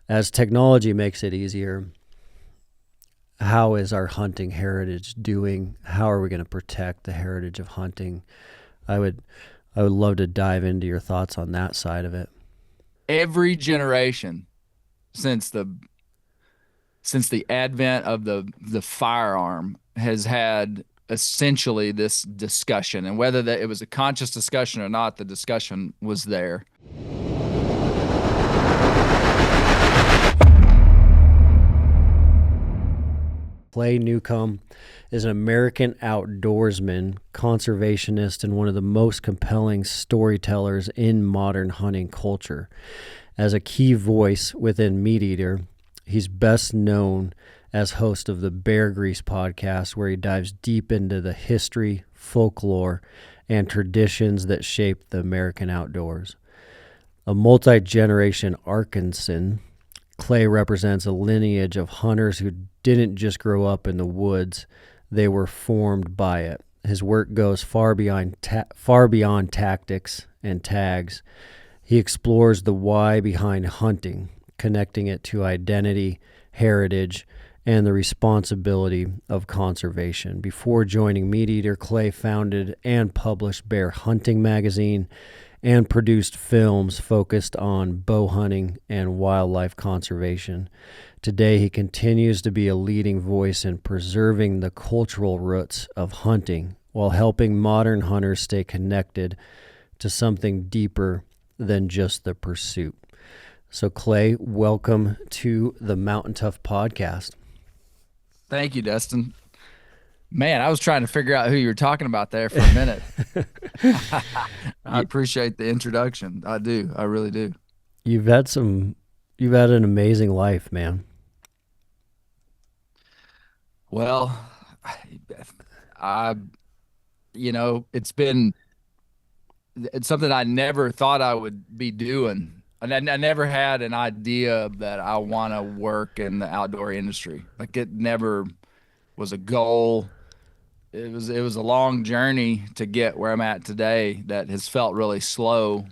as technology makes it easier, how is our hunting heritage doing? How are we going to protect the heritage of hunting? I would love to dive into your thoughts on that side of it. Every generation since the advent of the firearm has had essentially this discussion, and whether that it was a conscious discussion or not, the discussion was there. Clay Newcomb is an American outdoorsman, conservationist, and one of the most compelling storytellers in modern hunting culture. As a key voice within MeatEater, he's best known as host of the Bear Grease podcast, where he dives deep into the history, folklore, and traditions that shaped the American outdoors. A multi-generation Arkansan, Clay represents a lineage of hunters who didn't just grow up in the woods, they were formed by it. His work goes far beyond tactics and tags. He explores the why behind hunting, connecting it to identity, heritage, and the responsibility of conservation. Before joining MeatEater, Clay founded and published Bear Hunting magazine and produced films focused on bow hunting and wildlife conservation. Today, he continues to be a leading voice in preserving the cultural roots of hunting while helping modern hunters stay connected to something deeper than just the pursuit. So, Clay, welcome to the Mountain Tough Podcast. Thank you, Dustin. Man, I was trying to figure out who you were talking about there for a minute. I appreciate the introduction. I do. I really do. You've had an amazing life, man. Well, I it's something I never thought I would be doing. And I never had an idea that I want to work in the outdoor industry. Like, it never was a goal. It was a long journey to get where I'm at today that has felt really slow.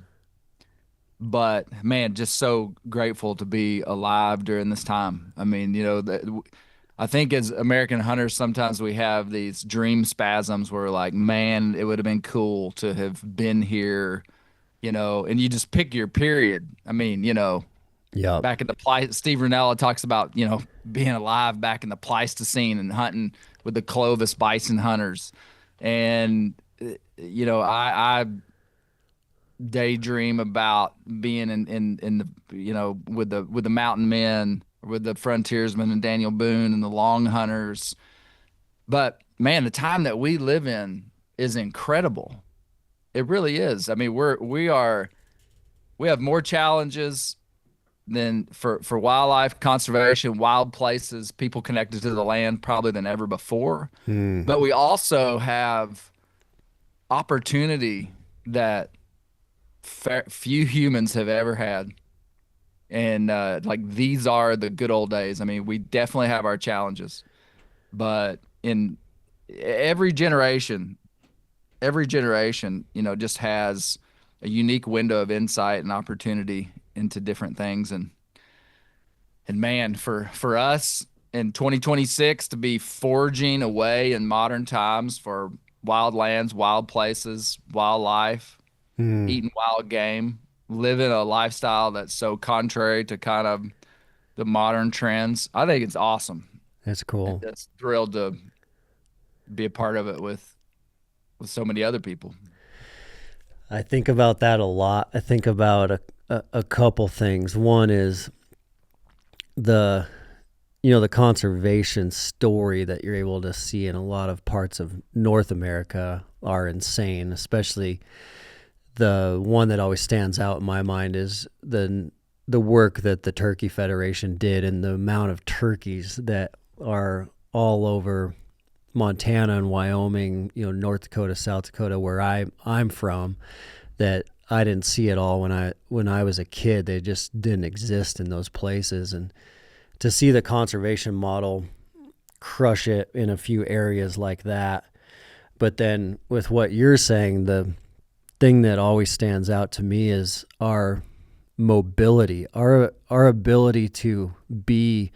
But man, just so grateful to be alive during this time. I mean, I think as American hunters, sometimes we have these dream spasms where we're like, man, it would have been cool to have been here, and you just pick your period. I mean, Yeah. back in the Steve Rinella talks about, being alive back in the Pleistocene and hunting with the Clovis bison hunters. And, I daydream about being in the, with the mountain men, with the frontiersmen and Daniel Boone and the long hunters. But man, the time that we live in is incredible. It really is. I mean, we have more challenges than for wildlife conservation, wild places, people connected to the land probably than ever before. But we also have opportunity that few humans have ever had. And like, these are the good old days. I mean, we definitely have our challenges, but in every generation, just has a unique window of insight and opportunity into different things. And man, for us in 2026 to be forging away in modern times for wild lands, wild places, wildlife, eating wild game, living a lifestyle that's so contrary to kind of the modern trends, I think it's awesome. That's And cool. just thrilled to be a part of it with so many other people. I think about that a lot. I think about a couple things. One is the conservation story that you're able to see in a lot of parts of North America are insane, especially the one that always stands out in my mind is the work that the Turkey Federation did and the amount of turkeys that are all over Montana and Wyoming, North Dakota, South Dakota, where I'm from, that I didn't see it all when I was a kid. They just didn't exist in those places. And to see the conservation model crush it in a few areas like that. But then with what you're saying, the thing that always stands out to me is our mobility, our ability to be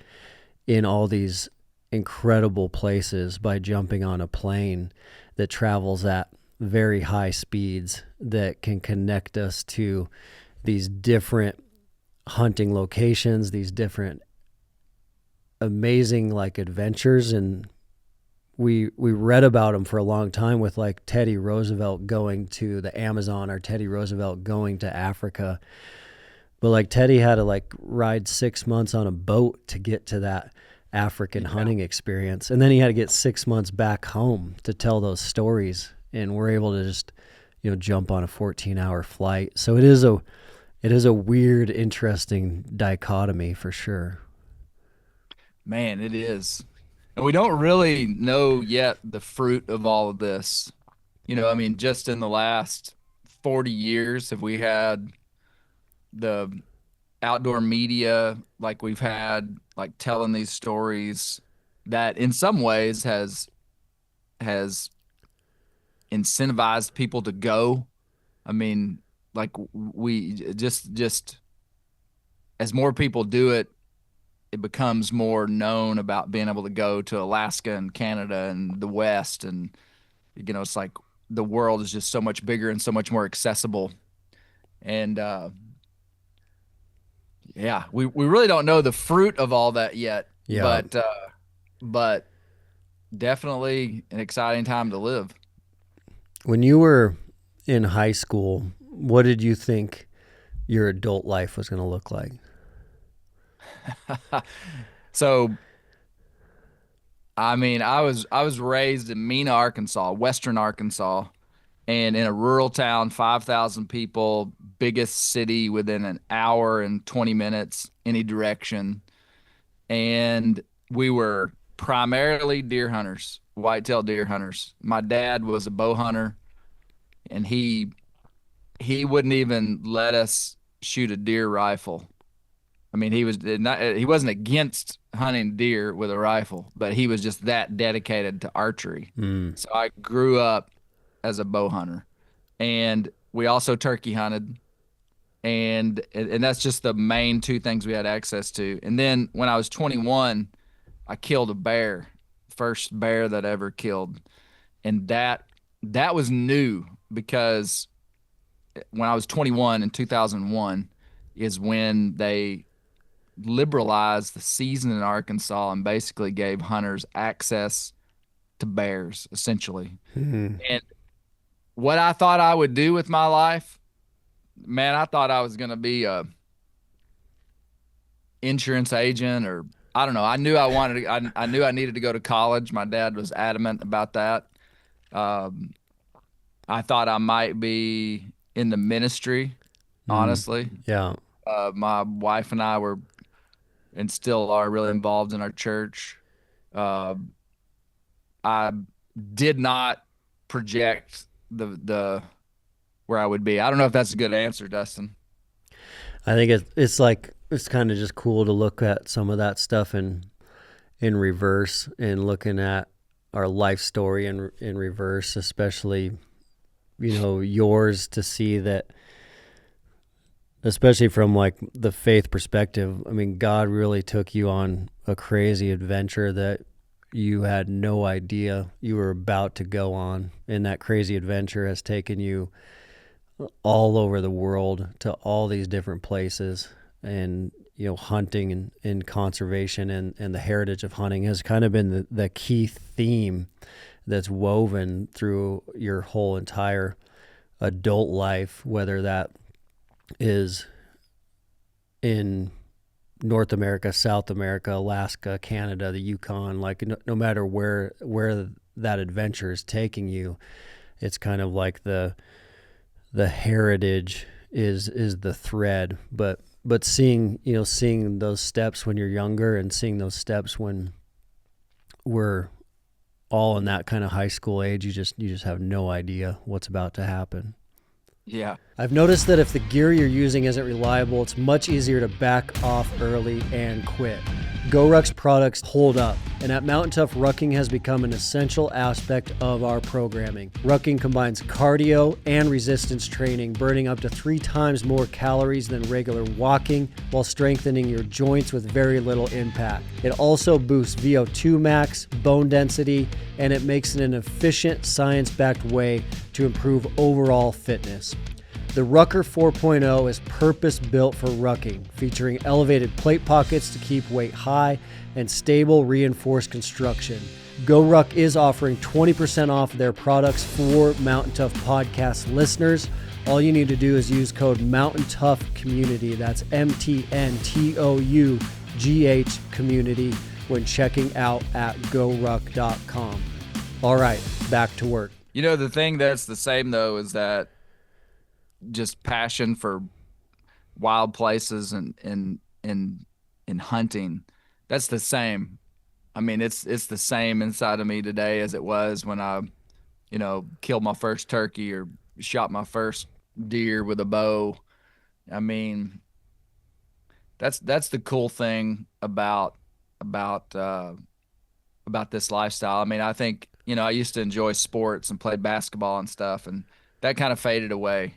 in all these incredible places by jumping on a plane that travels at very high speeds that can connect us to these different hunting locations, these different amazing like adventures. And we read about them for a long time with like Teddy Roosevelt going to the Amazon or Teddy Roosevelt going to Africa. But like Teddy had to like ride 6 months on a boat to get to that African hunting experience. And then he had to get 6 months back home to tell those stories. And we're able to just, jump on a 14-hour flight. So it is a weird, interesting dichotomy for sure. Man, it is. And we don't really know yet the fruit of all of this. Just in the last 40 years, have we had the outdoor media like we've had, like telling these stories that in some ways has incentivized people to go. Like we just as more people do it, it becomes more known about being able to go to Alaska and Canada and the West. And, it's like the world is just so much bigger and so much more accessible. And, we really don't know the fruit of all that yet. Yeah. But definitely an exciting time to live. When you were in high school, what did you think your adult life was going to look like? So, I was raised in Mena, Arkansas, Western Arkansas, and in a rural town, 5,000 people, biggest city within an hour and 20 minutes any direction. And we were primarily deer hunters, whitetail deer hunters. My dad was a bow hunter, and he wouldn't even let us shoot a deer rifle. He wasn't against hunting deer with a rifle, but he was just that dedicated to archery. So I grew up as a bow hunter, and we also turkey hunted, and that's just the main two things we had access to. And then when I was 21, I killed a bear, first bear that I ever killed, and that was new because when I was 21 in 2001 is when they liberalized the season in Arkansas and basically gave hunters access to bears, essentially. And what I thought I would do with my life, man, I thought I was going to be a insurance agent, or I don't know. I knew I knew I needed to go to college. My dad was adamant about that. I thought I might be in the ministry, honestly. Yeah. My wife and I were and still are really involved in our church. I did not project the where I would be. I don't know if that's a good answer, Dustin. I think it's kind of just cool to look at some of that stuff in reverse, and looking at our life story in reverse, especially yours, to see that, especially from like the faith perspective. God really took you on a crazy adventure that you had no idea you were about to go on. And that crazy adventure has taken you all over the world to all these different places. And, hunting and conservation and the heritage of hunting has kind of been the key theme that's woven through your whole entire adult life, whether that is in North America, South America, Alaska, Canada, the Yukon. Like no matter where that adventure is taking you, it's kind of like the heritage is the thread. But seeing those steps when you're younger, and seeing those steps when we're all in that kind of high school age, you just have no idea what's about to happen. Yeah. I've noticed that if the gear you're using isn't reliable, it's much easier to back off early and quit. GoRuck's products hold up, and at Mountain Tough, rucking has become an essential aspect of our programming. Rucking combines cardio and resistance training, burning up to 3 times more calories than regular walking while strengthening your joints with very little impact. It also boosts VO2 max, bone density, and it makes it an efficient, science-backed way to improve overall fitness. The Rucker 4.0 is purpose-built for rucking, featuring elevated plate pockets to keep weight high and stable reinforced construction. GoRuck is offering 20% off their products for Mountain Tough Podcast listeners. All you need to do is use code Mountain Tough Community. That's MTNTOUGH Community when checking out at GoRuck.com. All right, back to work. You know, the thing that's the same, though, is that just passion for wild places and hunting. That's the same. I mean, it's the same inside of me today as it was when I, killed my first turkey or shot my first deer with a bow. I mean, that's the cool thing about this lifestyle. I mean, I think, I used to enjoy sports and play basketball and stuff, and that kind of faded away.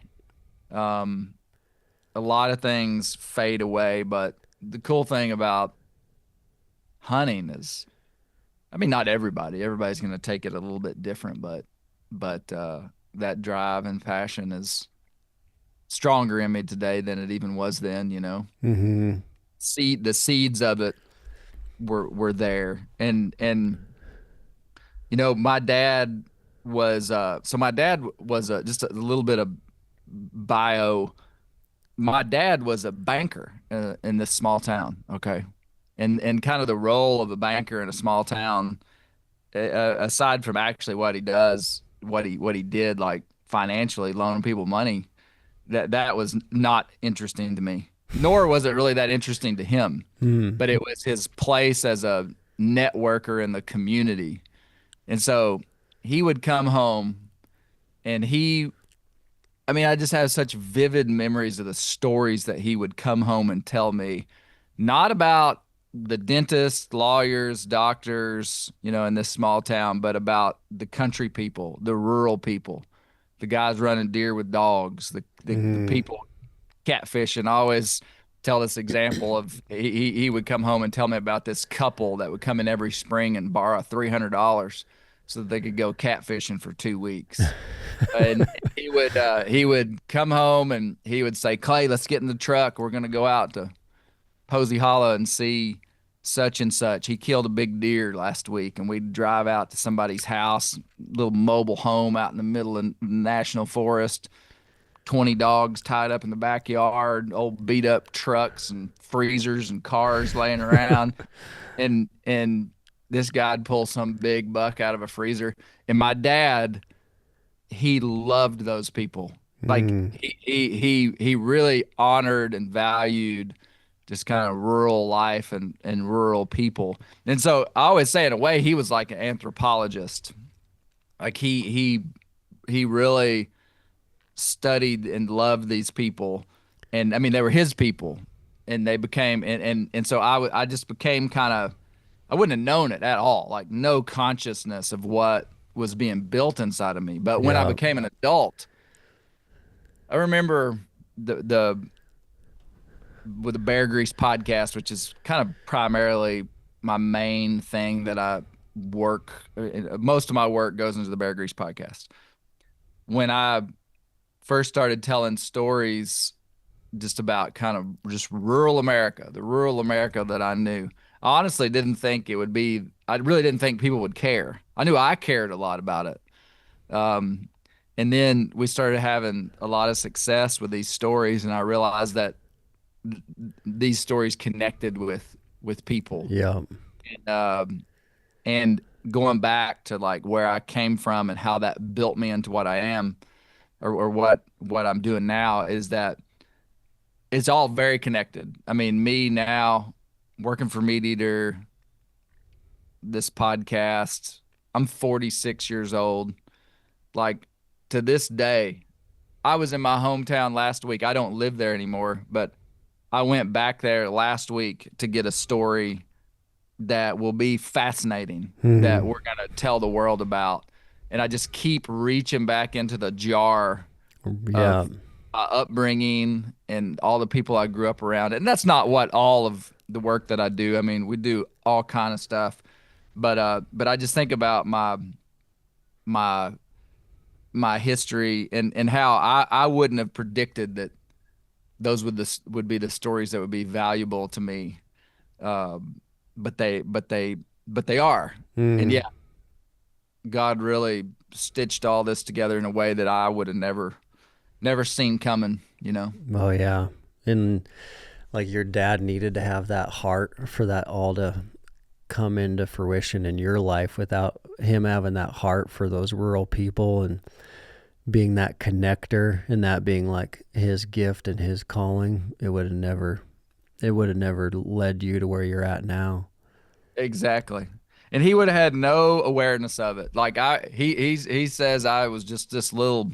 A lot of things fade away, but the cool thing about hunting is, I mean, not everybody's going to take it a little bit different, but that drive and passion is stronger in me today than it even was then, Mm-hmm. The seeds of it were there. And my dad was just a little bit of bio. My dad was a banker in this small town. Okay. And kind of the role of a banker in a small town, aside from actually what he does, what he did, like financially loaning people money, that was not interesting to me, nor was it really that interesting to him. But it was his place as a networker in the community. And so he would come home and I just have such vivid memories of the stories that he would come home and tell me, not about the dentists, lawyers, doctors, in this small town, but about the country people, the rural people, the guys running deer with dogs, the people catfishing. I always tell this example of he would come home and tell me about this couple that would come in every spring and borrow $300 so that they could go catfishing for 2 weeks. And he would come home and he would say, "Clay, let's get in the truck. We're going to go out to Posey Hollow and see such and such. He killed a big deer last week." And we'd drive out to somebody's house, little mobile home out in the middle of the national forest, 20 dogs tied up in the backyard, old beat up trucks and freezers and cars laying around. and this guy'd pull some big buck out of a freezer. And my dad, he loved those people. Like he really honored and valued just kind of rural life and rural people. And so I always say, in a way, he was like an anthropologist. Like he really studied and loved these people. And I mean, they were his people, and they became, and so I just became kind of, I wouldn't have known it at all, like no consciousness of what was being built inside of me. But when I became an adult, I remember with the Bear Grease podcast, which is kind of primarily my main thing that I work. Most of my work goes into the Bear Grease podcast. When I first started telling stories just about kind of just rural America, the rural America that I knew, I honestly didn't think it would be, I really didn't think people would care. I knew I cared a lot about it. And then we started having a lot of success with these stories, and I realized that these stories connected with people. Yeah. And going back to like where I came from and how that built me into what I am, or what I'm doing now, is that it's all very connected. I mean, me now working for MeatEater, this podcast, I'm 46 years old. Like, to this day, I was in my hometown last week. I don't live there anymore, but I went back there last week to get a story that will be fascinating that Hmm. we're going to tell the world about. And I just keep reaching back into the jar Yeah. of my upbringing and all the people I grew up around. And that's not what all of the work that I do. I mean, we do all kind of stuff, but I just think about my my history and how I wouldn't have predicted that those would be the stories that would be valuable to me. Um, but they are. And yeah, Hmm. God really stitched all this together in a way that I would have never seen coming, you know. Oh yeah. And like your dad needed to have that heart for that all to come into fruition in your life. Without him having that heart for those rural people and being that connector and that being like his gift and his calling, it would have never led you to where you're at now. Exactly. And he would have had no awareness of it. Like he says I was just this little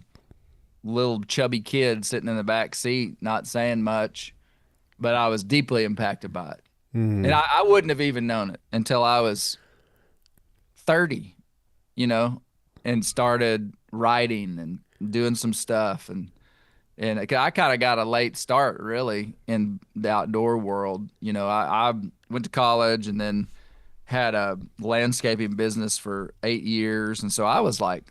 chubby kid sitting in the back seat, not saying much, but I was deeply impacted by it. And Mm. I wouldn't have even known it until I was 30, you know, and started writing and doing some stuff. And I kind of got a late start really in the outdoor world. You know, I went to college and then had a landscaping business for 8 years. And so I was like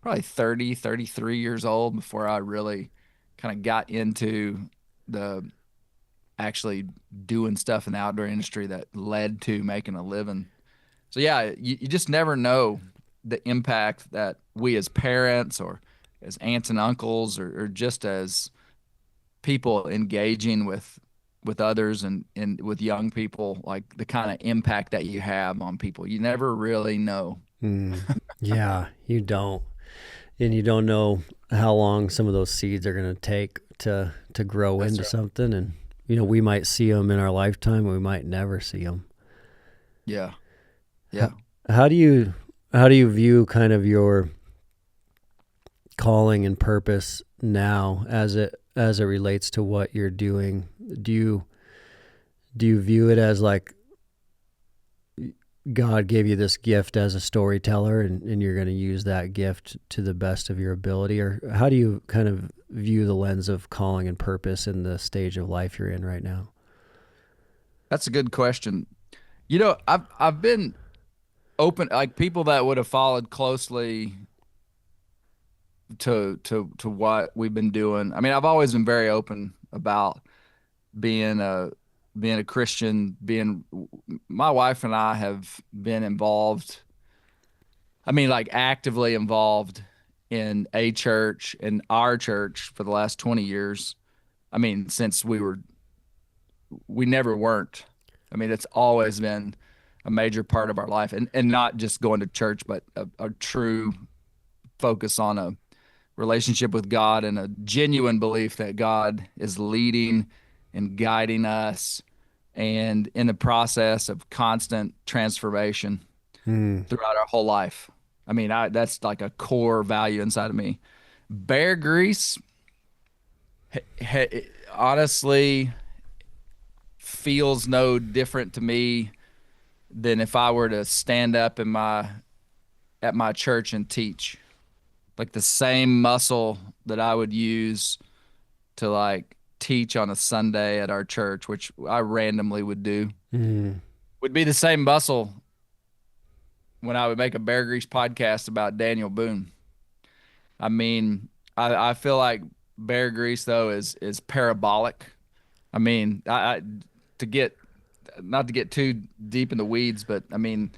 probably 30, 33 years old before I really kind of got into the actually doing stuff in the outdoor industry that led to making a living. So yeah, you just never know the impact that we as parents or as aunts and uncles or just as people engaging with others and with young people, like the kind of impact that you have on people. You never really know. Mm. Yeah, you don't. And you don't know how long some of those seeds are going to take to grow That's into right. something. And we might see them in our lifetime, we might never see them. Yeah. How, Yeah. how do you view kind of your calling and purpose now as it relates to what you're doing? Do you view it as like God gave you this gift as a storyteller, and you're going to use that gift to the best of your ability? Or how do you kind of view the lens of calling and purpose in the stage of life you're in right now? That's a good question. You know, I've been open, like people that would have followed closely to what we've been doing. I mean, I've always been very open about being a being a Christian, being my wife and I have been involved. I mean, like actively involved in a church, in our church for the last 20 years. I mean, since we never weren't. I mean, it's always been a major part of our life and not just going to church, but a true focus on a relationship with God and a genuine belief that God is leading and guiding us and in the process of constant transformation Hmm. throughout our whole life. I mean, that's like a core value inside of me. Bear grease, honestly, feels no different to me than if I were to stand up in my at my church and teach. Like the same muscle that I would use to like teach on a Sunday at our church, which I randomly would do, Hmm. would be the same muscle when I would make a Bear Grease podcast about Daniel Boone. I mean, I feel like Bear Grease though is parabolic. I mean, to get not to get too deep in the weeds, but I mean,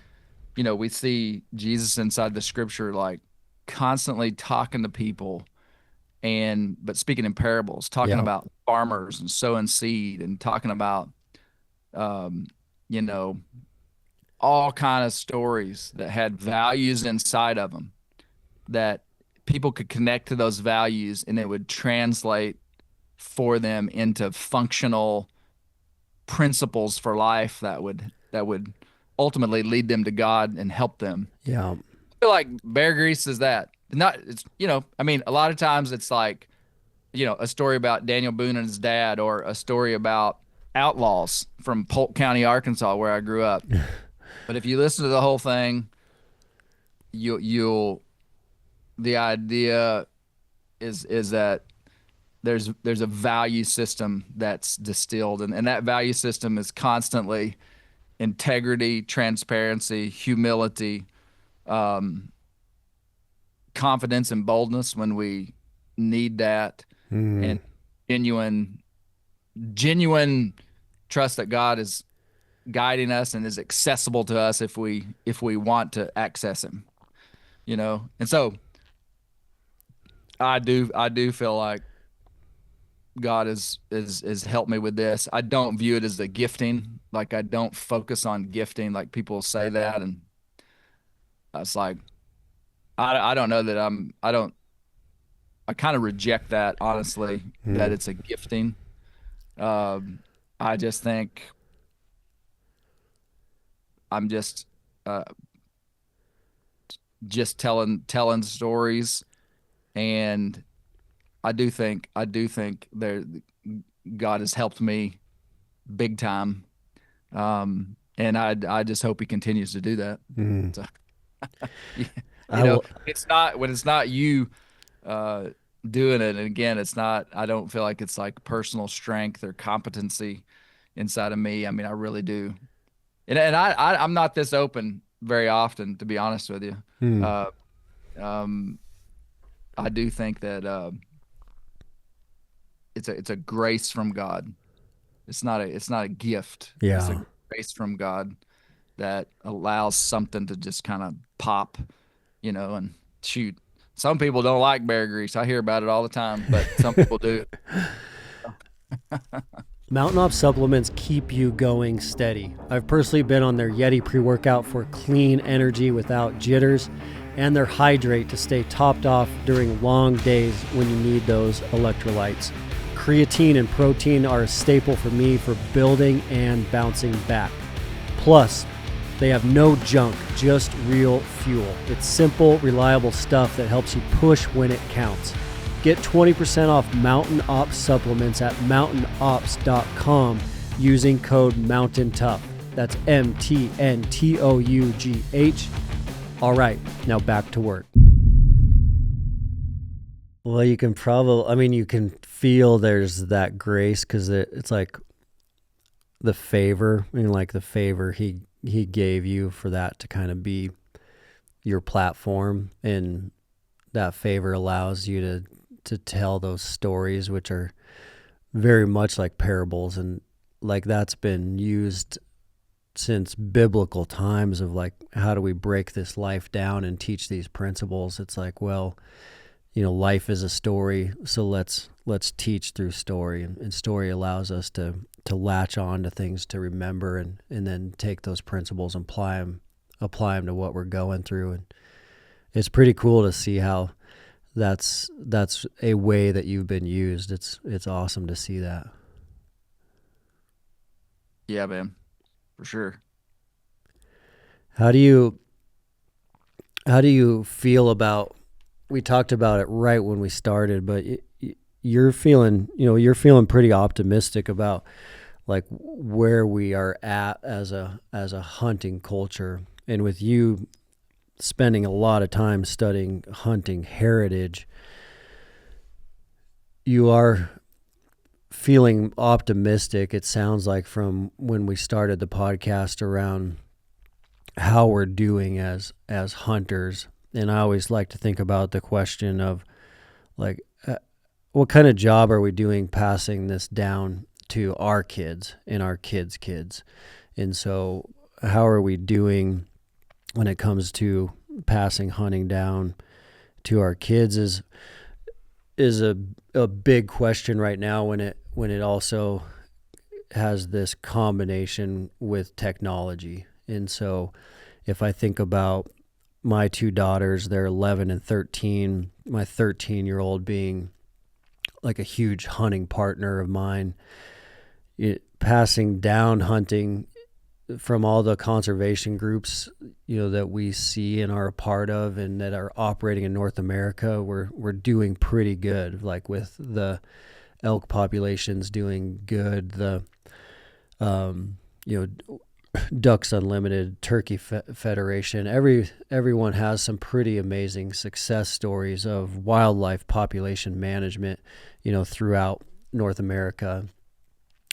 you know, we see Jesus inside the scripture like constantly talking to people and but speaking in parables, talking Yeah. about farmers and sowing seed and talking about um, you know, all kind of stories that had values inside of them that people could connect to those values and it would translate for them into functional principles for life that would ultimately lead them to God and help them. Yeah. I feel like Bear Grease is that. Not it's I mean, a lot of times it's like, a story about Daniel Boone and his dad or a story about outlaws from Polk County, Arkansas, where I grew up. But if you listen to the whole thing, you'll the idea is that there's a value system that's distilled, and that value system is constantly integrity, transparency, humility, confidence and boldness when we need that, and genuine trust that God is guiding us and is accessible to us if we want to access him, And so I do feel like God is helped me with this. I don't view it as a gifting. Like, I don't focus on gifting. Like, people say that, and it's like, I don't know that I kind of reject that, honestly, that it's a gifting. I just think I'm just telling stories, and I do think God has helped me big time, and I just hope he continues to do that. So, it's not when it's not you doing it, and again, it's not. I don't feel like it's like personal strength or competency inside of me. I mean, I really do, and I'm not this open very often, to be honest with you. I do think that it's a grace from God. It's not a gift. Yeah. It's a grace from God that allows something to just kind of pop, and shoot. Some people don't like bear grease. I hear about it all the time, but some people do. Mountain Ops supplements keep you going steady. I've personally been on their Yeti pre-workout for clean energy without jitters, and their Hydrate to stay topped off during long days when you need those electrolytes. Creatine and protein are a staple for me for building and bouncing back. Plus, they have no junk, just real fuel. It's simple, reliable stuff that helps you push when it counts. Get 20% off Mountain Ops supplements at mountainops.com using code MOUNTAINTOUGH. That's MTNTOUGH. All right, now back to work. Well, you can you can feel there's that grace, because it's like the favor, like the favor he gave you for that to kind of be your platform, and that favor allows you to tell those stories, which are very much like parables, and like that's been used since biblical times of like, how do we break this life down and teach these principles? It's like, well, life is a story, so let's teach through story, and story allows us to latch on to things to remember, and then take those principles and apply them to what we're going through. And it's pretty cool to see how that's a way that you've been used. It's awesome to see that. Yeah, man, for sure. How do you feel about, we talked about it right when we started, but you're feeling pretty optimistic about like where we are at as a hunting culture, and with you spending a lot of time studying hunting heritage, you are feeling optimistic, it sounds like, from when we started the podcast around how we're doing as hunters. And I always like to think about the question of like, what kind of job are we doing passing this down to our kids and our kids' kids? And so how are we doing when it comes to passing hunting down to our kids is a big question right now, when it also has this combination with technology. And so if I think about my two daughters, they're 11 and 13, my 13-year-old being like a huge hunting partner of mine, passing down hunting from all the conservation groups, that we see and are a part of and that are operating in North America, we're doing pretty good. Like with the elk populations doing good, the you know, Ducks Unlimited, Turkey Federation. Everyone has some pretty amazing success stories of wildlife population management, throughout North America.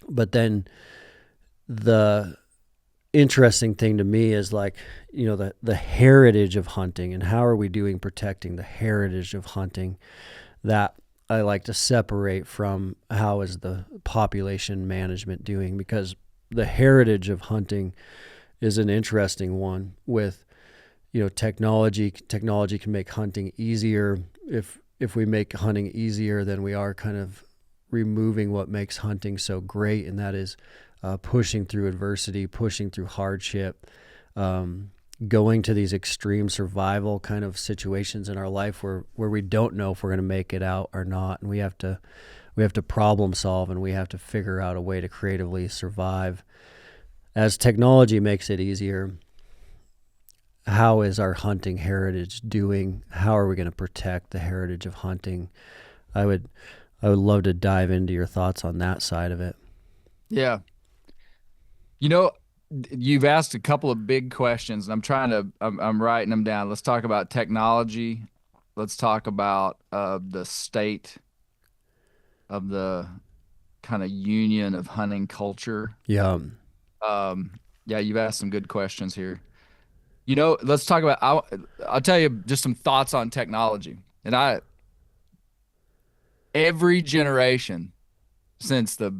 But then the interesting thing to me is the heritage of hunting, and how are we doing protecting the heritage of hunting, that I like to separate from how is the population management doing, because the heritage of hunting is an interesting one with, technology. Technology can make hunting easier. If we make hunting easier, then we are kind of removing what makes hunting so great, and that is pushing through adversity, pushing through hardship, going to these extreme survival kind of situations in our life where we don't know if we're going to make it out or not, and we have to problem solve, and we have to figure out a way to creatively survive. As technology makes it easier, how is our hunting heritage doing? How are we going to protect the heritage of hunting? I would love to dive into your thoughts on that side of it. Yeah. You've asked a couple of big questions, and I'm writing them down. Let's talk about technology. Let's talk about the state of the kind of union of hunting culture. Yeah. You've asked some good questions here. Let's talk about, I'll tell you just some thoughts on technology. And every generation since the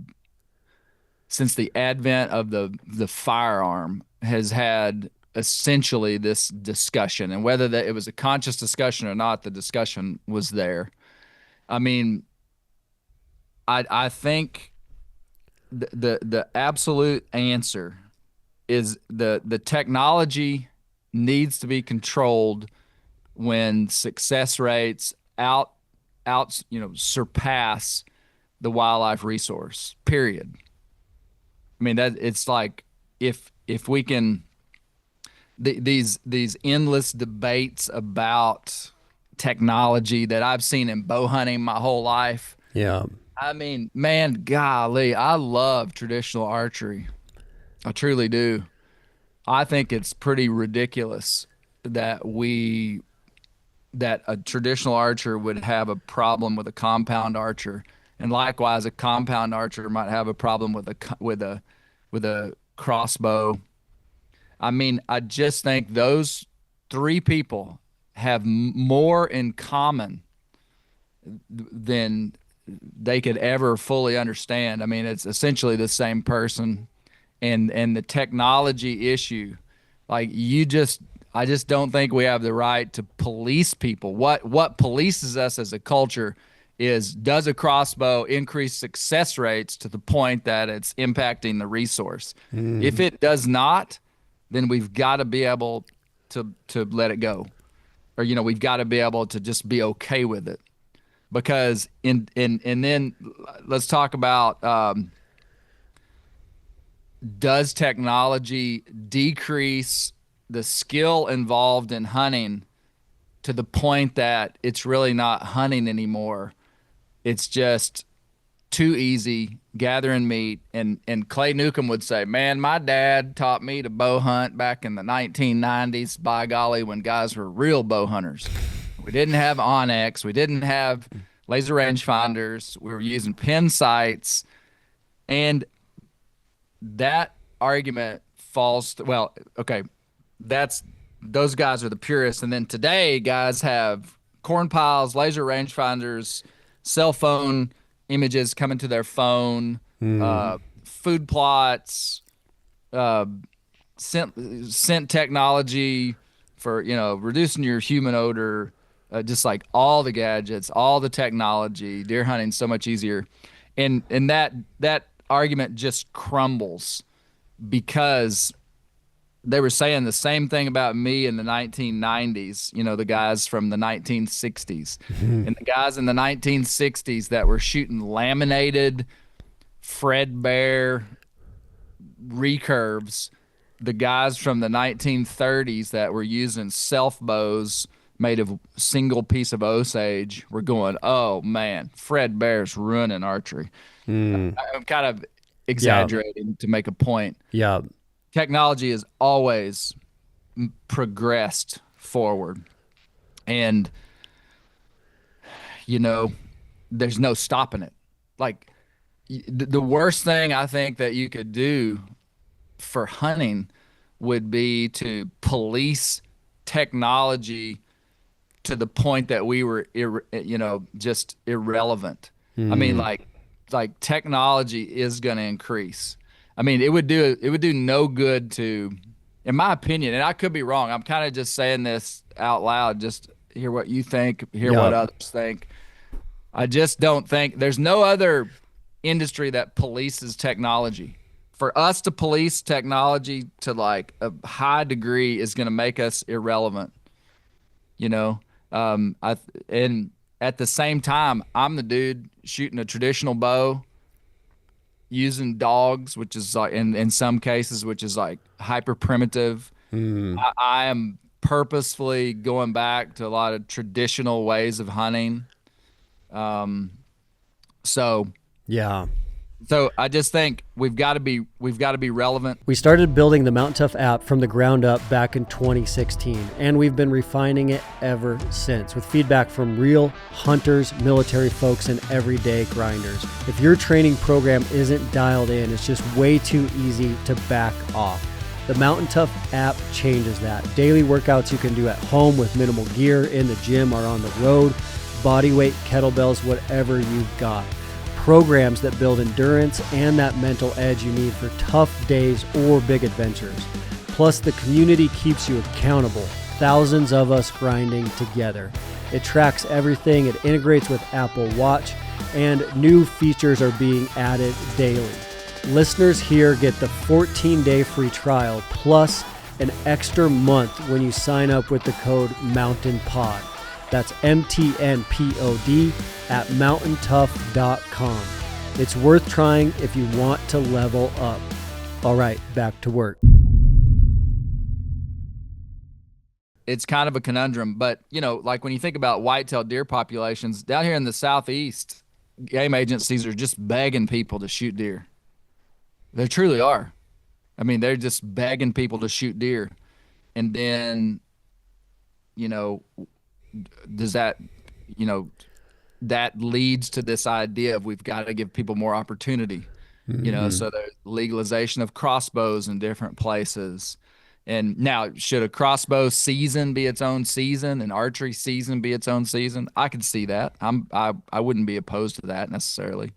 advent of the firearm has had essentially this discussion, and whether it was a conscious discussion or not, the discussion was there. I mean, I think the absolute answer is the technology needs to be controlled when success rates surpass the wildlife resource, period. I mean, that it's like if we can, these endless debates about technology that I've seen in bow hunting my whole life. Yeah. I mean, man, golly, I love traditional archery. I truly do. I think it's pretty ridiculous that a traditional archer would have a problem with a compound archer, and likewise a compound archer might have a problem with a crossbow. I mean, I just think those three people have more in common than they could ever fully understand. I mean, it's essentially the same person, and the technology issue, I just don't think we have the right to police people. What polices us as a culture is, does a crossbow increase success rates to the point that it's impacting the resource? If it does not, then we've got to be able to let it go, or we've got to be able to just be okay with it. Because and then let's talk about, does technology decrease the skill involved in hunting to the point that it's really not hunting anymore? It's just too easy gathering meat. And Clay Newcomb would say, man, my dad taught me to bow hunt back in the 1990s, by golly, when guys were real bow hunters. We didn't have Onyx. We didn't have laser rangefinders. We were using pin sights. And that argument falls well, okay, those guys are the purists. And then today, guys have corn piles, laser rangefinders, cell phone images coming to their phone, food plots, scent technology for reducing your human odor, just like all the gadgets, all the technology. Deer hunting so much easier, and that argument just crumbles because they were saying the same thing about me in the 1990s, the guys from the 1960s. And the guys in the 1960s that were shooting laminated Fred Bear recurves, the guys from the 1930s that were using self bows made of single piece of Osage were going, oh man, Fred Bear's ruining archery. I'm kind of exaggerating to make a point. Yeah. Technology has always progressed forward, and there's no stopping it. Like the worst thing I think that you could do for hunting would be to police technology to the point that we were just irrelevant. I mean, like technology is going to increase. I mean, it would do no good to, in my opinion, and I could be wrong. I'm kind of just saying this out loud, just hear what you think, hear what others think. I just don't think there's no other industry that polices technology. For us to police technology to like a high degree is going to make us irrelevant. And at the same time, I'm the dude shooting a traditional bow, using dogs, which is like in some cases, which is like hyper primitive. I am purposefully going back to a lot of traditional ways of hunting. So Yeah. I just think we've got to be relevant. We started building the Mountain Tough app from the ground up back in 2016, and we've been refining it ever since with feedback from real hunters, military folks, and everyday grinders. If your training program isn't dialed in, it's just way too easy to back off. The Mountain Tough app changes that. Daily workouts you can do at home with minimal gear, in the gym or on the road, body weight, kettlebells, whatever you've got. Programs that build endurance and that mental edge you need for tough days or big adventures. Plus, the community keeps you accountable. Thousands of us grinding together. It tracks everything. It integrates with Apple Watch, and new features are being added daily. Listeners here get the 14-day free trial plus an extra month when you sign up with the code MOUNTAINPOD. That's MTNPOD at mountaintough.com. It's worth trying if you want to level up. All right, back to work. It's kind of a conundrum, but like when you think about whitetail deer populations down here in the Southeast, game agencies are just begging people to shoot deer. They truly are. I mean, they're just begging people to shoot deer. And then, does that, that leads to this idea of we've got to give people more opportunity, so the legalization of crossbows in different places. And now, should a crossbow season be its own season, an archery season be its own season? I could see that. I wouldn't be opposed to that necessarily.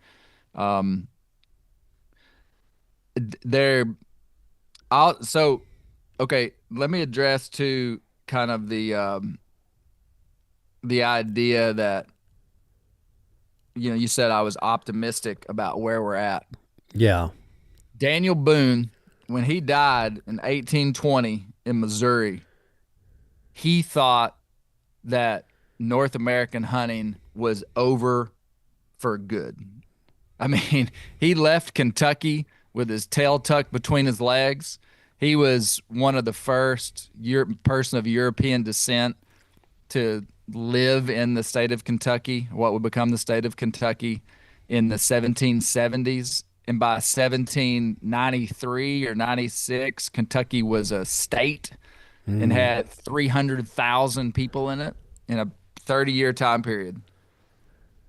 Okay, let me address to kind of the idea that you said I was optimistic about where we're at. Yeah. Daniel Boone, when he died in 1820 in Missouri, he thought that North American hunting was over for good. I mean, he left Kentucky with his tail tucked between his legs. He was one of the first person of European descent to live in the state of Kentucky, what would become the state of Kentucky, in the 1770s. And by 1793 or 96, Kentucky was a state and had 300,000 people in it in a 30-year time period.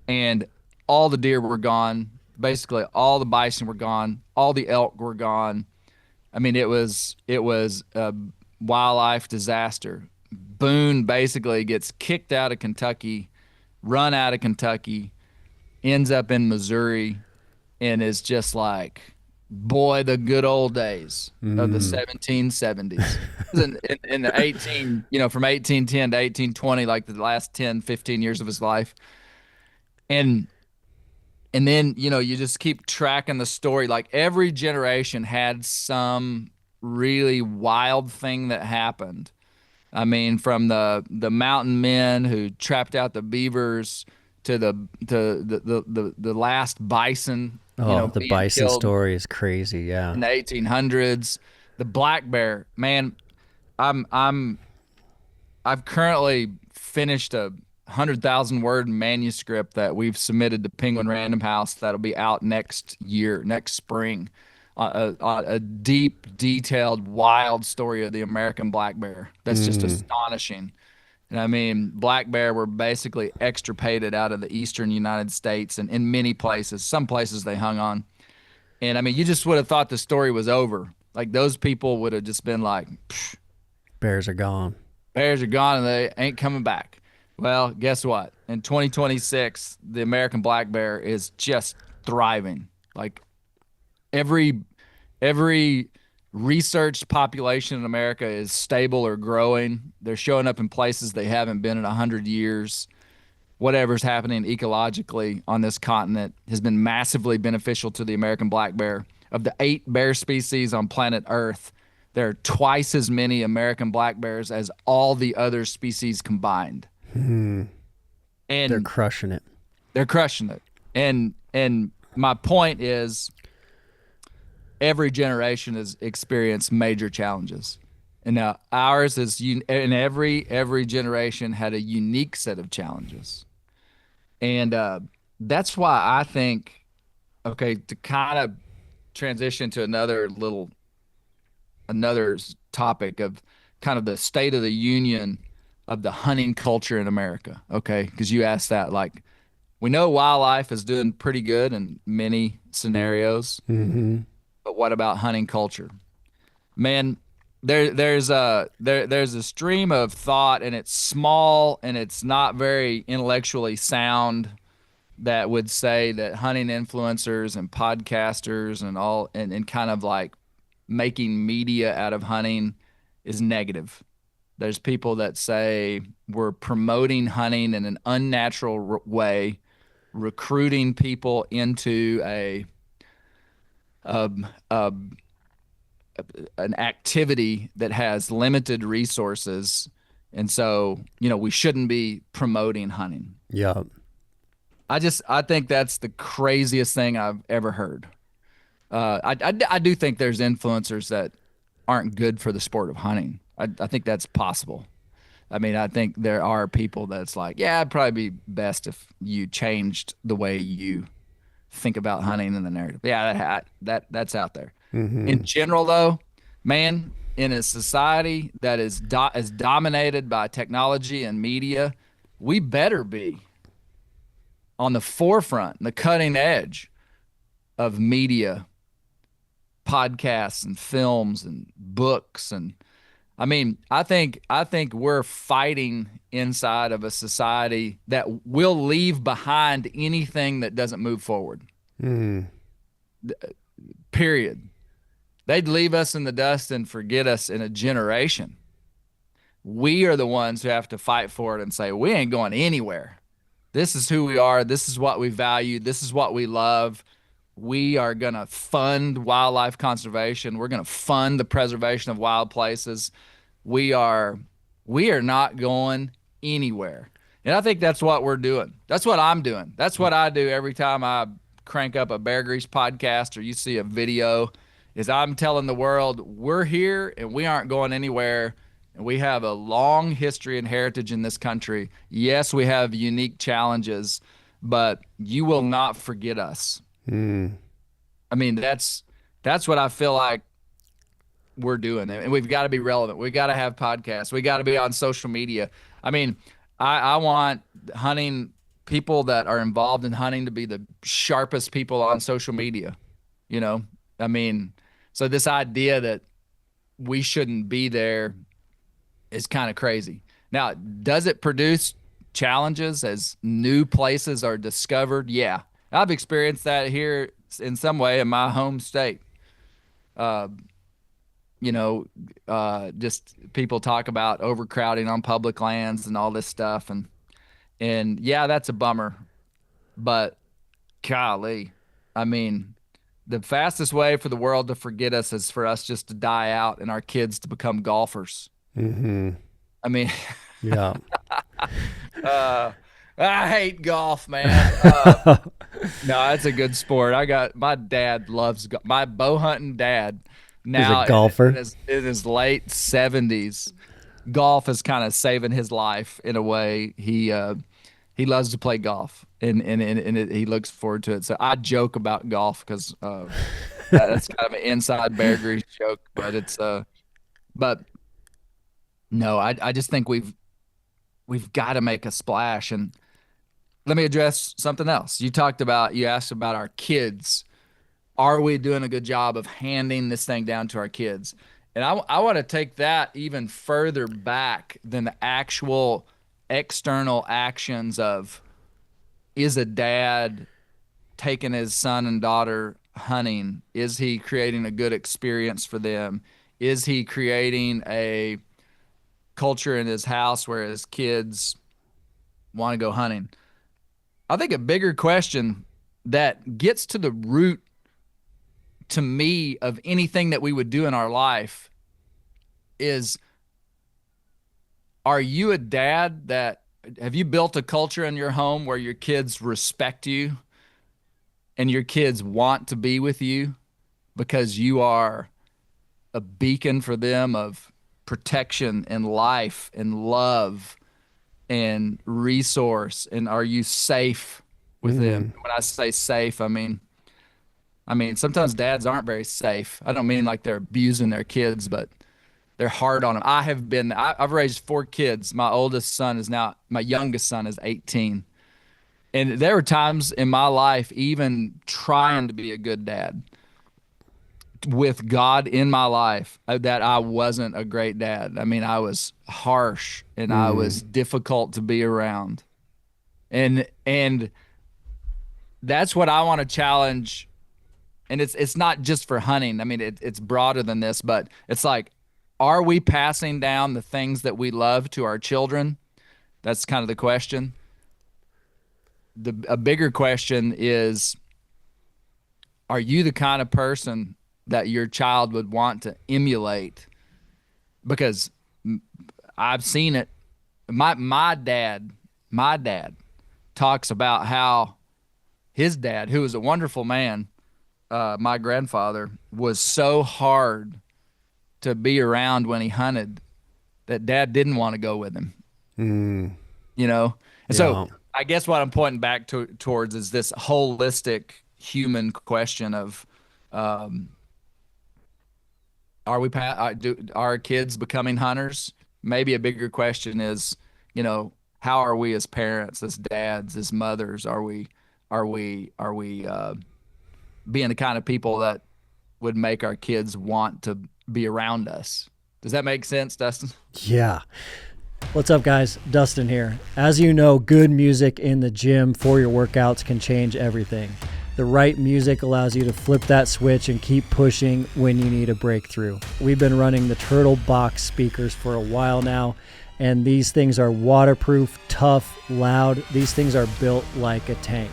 And all the deer were gone. Basically, all the bison were gone. All the elk were gone. I mean, it was a wildlife disaster. Boone basically gets kicked out of Kentucky, run out of Kentucky, ends up in Missouri, and is just like, boy, the good old days of the 1770s. in the from 1810 to 1820, like the last 10, 15 years of his life. And then, you just keep tracking the story. Like every generation had some really wild thing that happened. I mean, from the mountain men who trapped out the beavers to the last bison. The bison story is crazy. Yeah. In the 1800s, the black bear, man, I've currently finished a 100,000 word manuscript that we've submitted to Penguin Random House that'll be out next year, next spring. A deep, detailed, wild story of the American black bear. That's just astonishing. And I mean, black bear were basically extirpated out of the eastern United States and in many places. Some places they hung on. And I mean, you just would have thought the story was over. Like those people would have just been like, bears are gone. Bears are gone and they ain't coming back. Well, guess what? In 2026, the American black bear is just thriving. Like every researched population in America is stable or growing. They're showing up in places they haven't been in 100 years. Whatever's happening ecologically on this continent has been massively beneficial to the American black bear. Of the 8 bear species on planet Earth, there are twice as many American black bears as all the other species combined. And they're crushing it. They're crushing it. And my point is, every generation has experienced major challenges. And now ours is, and every generation had a unique set of challenges. And that's why I think, okay, to kind of transition to another topic of kind of the state of the union of the hunting culture in America, okay? Because you asked that, like, we know wildlife is doing pretty good in many scenarios, but what about hunting culture? Man, there's a stream of thought, and it's small and it's not very intellectually sound, that would say that hunting influencers and podcasters and all and kind of like making media out of hunting is negative. There's people that say we're promoting hunting in an unnatural way, recruiting people into an activity that has limited resources, and so we shouldn't be promoting hunting. Yeah, I think that's the craziest thing I've ever heard. I do think there's influencers that aren't good for the sport of hunting. I think that's possible. I mean, I think there are people that's like, yeah, it'd probably be best if you changed the way you think about hunting in the narrative. Yeah, that's out there. In general, though, man, in a society that is dominated by technology and media, we better be on the forefront, the cutting edge of media, podcasts and films and books. And I mean, I think we're fighting inside of a society that will leave behind anything that doesn't move forward. Period. They'd leave us in the dust and forget us in a generation. We are the ones who have to fight for it and say, we ain't going anywhere. This is who we are. This is what we value. This is what we love. We are going to fund wildlife conservation. We're going to fund the preservation of wild places. We are not going anywhere. And I think that's what we're doing. That's what I'm doing. That's what I do every time I crank up a Bear Grease podcast or you see a video, is I'm telling the world we're here and we aren't going anywhere. And we have a long history and heritage in this country. Yes, we have unique challenges, but you will not forget us. I mean, that's what I feel like we're doing. And we've got to be relevant. We got to have podcasts. We got to be on social media. I mean, I want hunting people that are involved in hunting to be the sharpest people on social media. I mean, so this idea that we shouldn't be there is kind of crazy. Now, does it produce challenges as new places are discovered? Yeah. I've experienced that here in some way in my home state. Just people talk about overcrowding on public lands and all this stuff. And yeah, that's a bummer, but golly, I mean, the fastest way for the world to forget us is for us just to die out and our kids to become golfers. I mean, yeah. I hate golf, man. No, it's a good sport. My dad loves my bow hunting dad. Now, he's a golfer. In his late 70s, golf is kind of saving his life in a way. he loves to play golf, and he looks forward to it. So I joke about golf because that's kind of an inside Bear Grease joke, but but no, I just think we've got to make a splash. And let me address something else. You asked about our kids. Are we doing a good job of handing this thing down to our kids? And I want to take that even further back than the actual external actions of, is a dad taking his son and daughter hunting? Is he creating a good experience for them? Is he creating a culture in his house where his kids want to go hunting? I think a bigger question that gets to the root, to me, of anything that we would do in our life is, are you a dad that, have you built a culture in your home where your kids respect you and your kids want to be with you because you are a beacon for them of protection and life and love and resource? And are you safe with them? When I say safe, I mean sometimes dads aren't very safe. I don't mean like they're abusing their kids, but they're hard on them. I've raised 4 kids. My youngest son is 18. And there were times in my life, even trying to be a good dad with God in my life, that I wasn't a great dad. I mean, I was harsh and I was difficult to be around. And that's what I want to challenge. And it's not just for hunting. I mean, it's broader than this, but it's like, are we passing down the things that we love to our children? That's kind of the question. A bigger question is, are you the kind of person that your child would want to emulate? Because I've seen it. My dad talks about how his dad, who was a wonderful man, my grandfather, was so hard to be around when he hunted that dad didn't want to go with him. You know? And so I guess what I'm pointing back towards is this holistic human question of, are our kids becoming hunters? Maybe a bigger question is, how are we as parents, as dads, as mothers? Are we being the kind of people that would make our kids want to be around us? Does that make sense, Dustin? Yeah. What's up, guys? Dustin here. As you know, good music in the gym for your workouts can change everything. The right music allows you to flip that switch and keep pushing when you need a breakthrough. We've been running the Turtle Box speakers for a while now, and these things are waterproof, tough, loud. These things are built like a tank.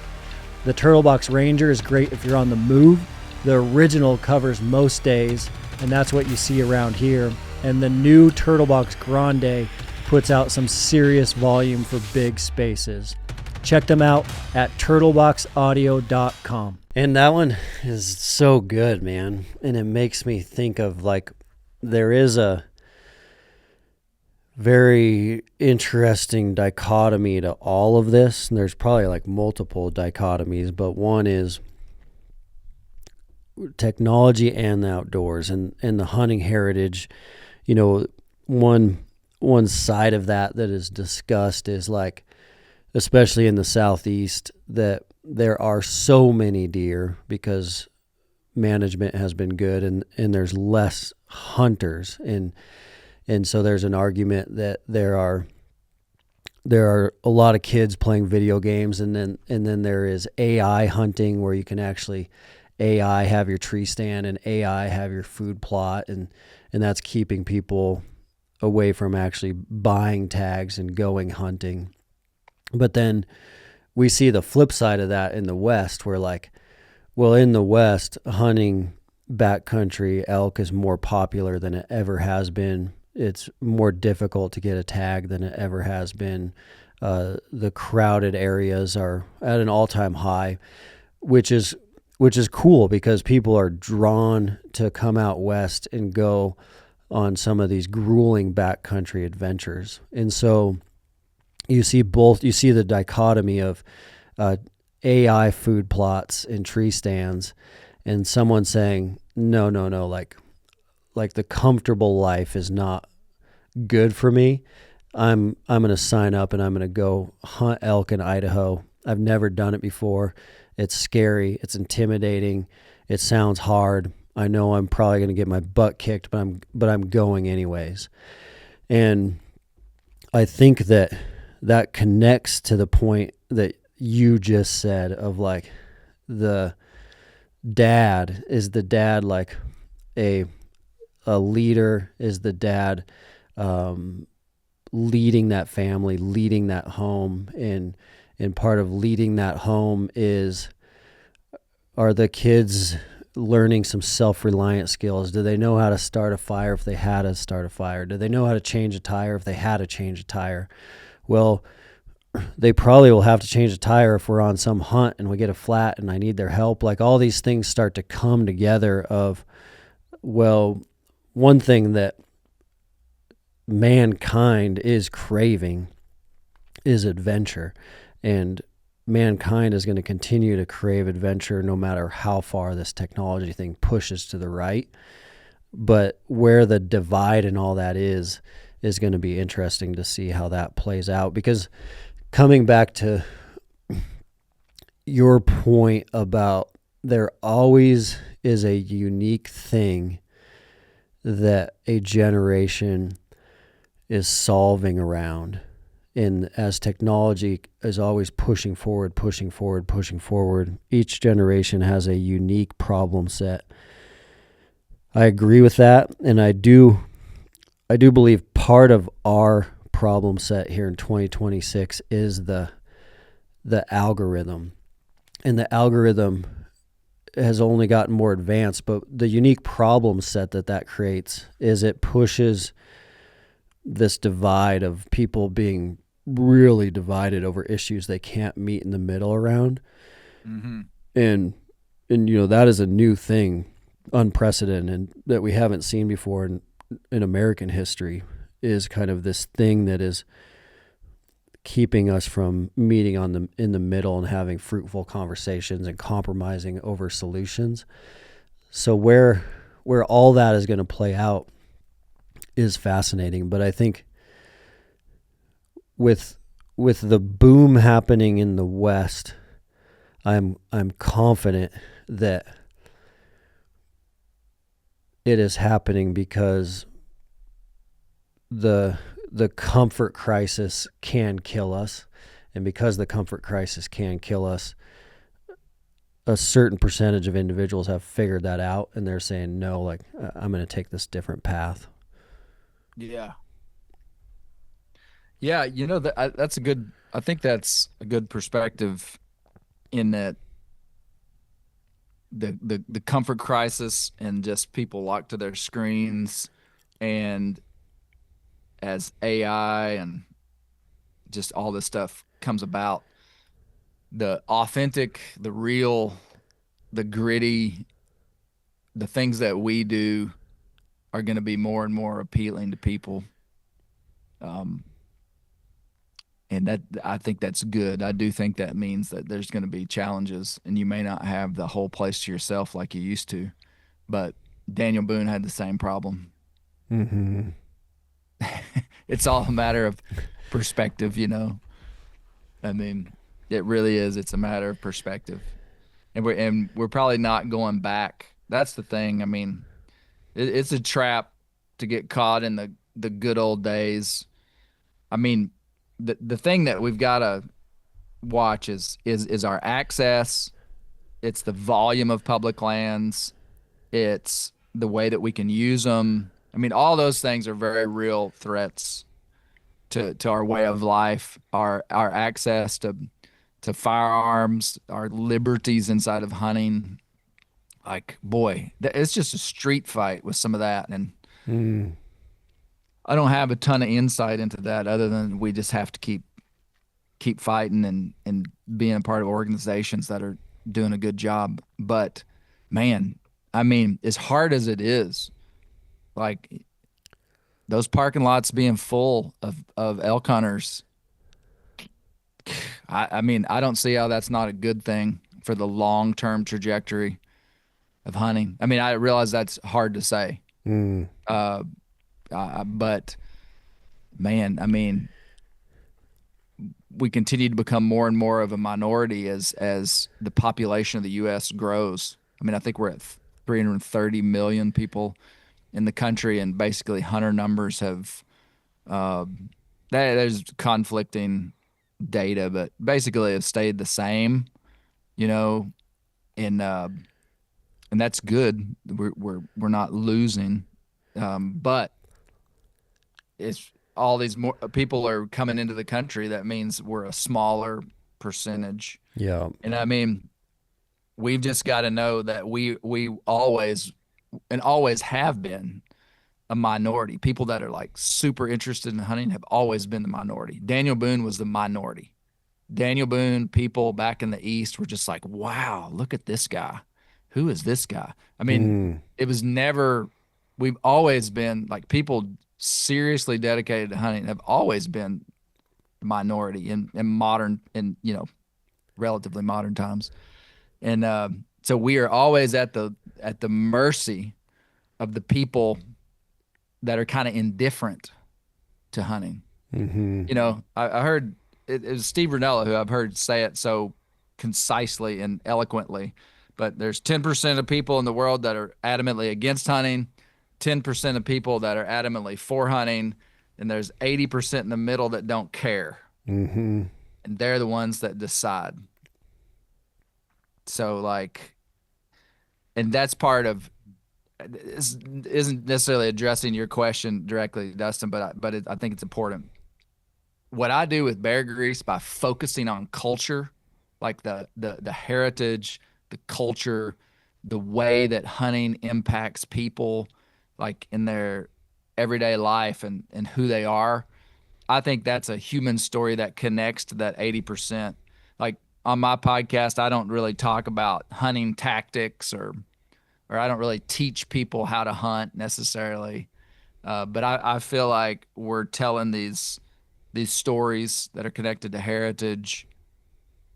The Turtle Box Ranger is great if you're on the move. The original covers most days, and that's what you see around here. And the new Turtle Box Grande puts out some serious volume for big spaces. Check them out at turtleboxaudio.com. And that one is so good, man. And it makes me think of, like, there is a very interesting dichotomy to all of this. And there's probably like multiple dichotomies, but one is technology and the outdoors and the hunting heritage. One side of that is discussed is, like, especially in the Southeast, that there are so many deer because management has been good and there's less hunters. And so there's an argument that there are a lot of kids playing video games, and then there is AI hunting, where you can actually AI have your tree stand and AI have your food plot, and that's keeping people away from actually buying tags and going hunting. But then we see the flip side of that in the West, where, like, well, in the West, hunting backcountry elk is more popular than it ever has been. It's more difficult to get a tag than it ever has been. The crowded areas are at an all-time high, which is cool because people are drawn to come out west and go on some of these grueling backcountry adventures. And so, you see the dichotomy of AI food plots and tree stands, and someone saying no, like the comfortable life is not good for me. I'm going to sign up and I'm going to go hunt elk in Idaho. I've never done it before. It's scary, it's intimidating, it sounds hard. I know I'm probably going to get my butt kicked, but I'm going anyways. And I think that connects to the point that you just said of like the dad like a leader? Is the dad leading that family, leading that home? And part of leading that home are the kids learning some self-reliant skills? Do they know how to start a fire if they had to start a fire? Do they know how to change a tire if they had to change a tire? Well, they probably will have to change a tire if we're on some hunt and we get a flat and I need their help. Like all these things start to come together of, well, one thing that mankind is craving is adventure, and mankind is going to continue to crave adventure no matter how far this technology thing pushes to the right. But where the divide and all that is going to be interesting to see how that plays out. Because coming back to your point about there always is a unique thing that a generation is solving around. And as technology is always pushing forward, each generation has a unique problem set. I agree with that. And I do believe part of our problem set here in 2026 is the algorithm. And the algorithm has only gotten more advanced, but the unique problem set that creates is it pushes this divide of people being really divided over issues they can't meet in the middle around. Mm-hmm. And that is a new thing, unprecedented, that we haven't seen before in American history, is kind of this thing that is keeping us from meeting in the middle and having fruitful conversations and compromising over solutions. So where all that is going to play out is fascinating. But I think with the boom happening in the West, I'm confident that it is happening because the comfort crisis can kill us. And because the comfort crisis can kill us, a certain percentage of individuals have figured that out, and they're saying, no, like, I'm going to take this different path. Yeah. Yeah, that's I think that's a good perspective, in that the comfort crisis and just people locked to their screens, and as AI and just all this stuff comes about, the authentic, the real, the gritty, the things that we do are going to be more and more appealing to people. And that, I think that's good. I do think that means that there's going to be challenges, and you may not have the whole place to yourself like you used to. But Daniel Boone had the same problem. Mm-hmm. It's all a matter of perspective, I mean, it really is. It's a matter of perspective, and we're probably not going back. That's the thing. I mean, it's a trap to get caught in the good old days. I mean, the thing that we've got to watch is our access. It's the volume of public lands. It's the way that we can use them. I mean, all those things are very real threats to our way of life, our access to firearms, our liberties inside of hunting. Like, boy, it's just a street fight with some of that. And I don't have a ton of insight into that, other than we just have to keep fighting and being a part of organizations that are doing a good job. But man, I mean, as hard as it is, like those parking lots being full of elk hunters, I mean, I don't see how that's not a good thing for the long-term trajectory of hunting. I mean, I realize that's hard to say. Mm. But man, I mean, we continue to become more and more of a minority as the population of the U.S. grows. I mean, I think we're at 330 million people in the country, and basically hunter numbers have there's conflicting data, but basically have stayed the same, you know, and that's good. We're not losing, but it's all these more people are coming into the country. That means we're a smaller percentage. Yeah. And I mean, we've just got to know that we always and always have been a minority. People that are like super interested in hunting have always been the minority. Daniel Boone was the minority. Daniel Boone, people back in the East were just like, wow, look at this guy. Who is this guy? I mean, it was never, we've always been like people seriously dedicated to hunting have always been minority in modern, in, you know, relatively modern times. And so we are always at the mercy of the people that are kind of indifferent to hunting. Mm-hmm. You know, I heard it was Steve Rinella who I've heard say it so concisely and eloquently, but there's 10% of people in the world that are adamantly against hunting, 10% of people that are adamantly for hunting, and there's 80% in the middle that don't care. Mm-hmm. And they're the ones that decide. So like, and that's part of, this isn't necessarily addressing your question directly, Dustin, but I think it's important. What I do with Bear Grease by focusing on culture, like the heritage, the culture, the way that hunting impacts people, like in their everyday life and who they are. I think that's a human story that connects to that 80%. Like on my podcast, I don't really talk about hunting tactics or I don't really teach people how to hunt necessarily. But I feel like we're telling these stories that are connected to heritage,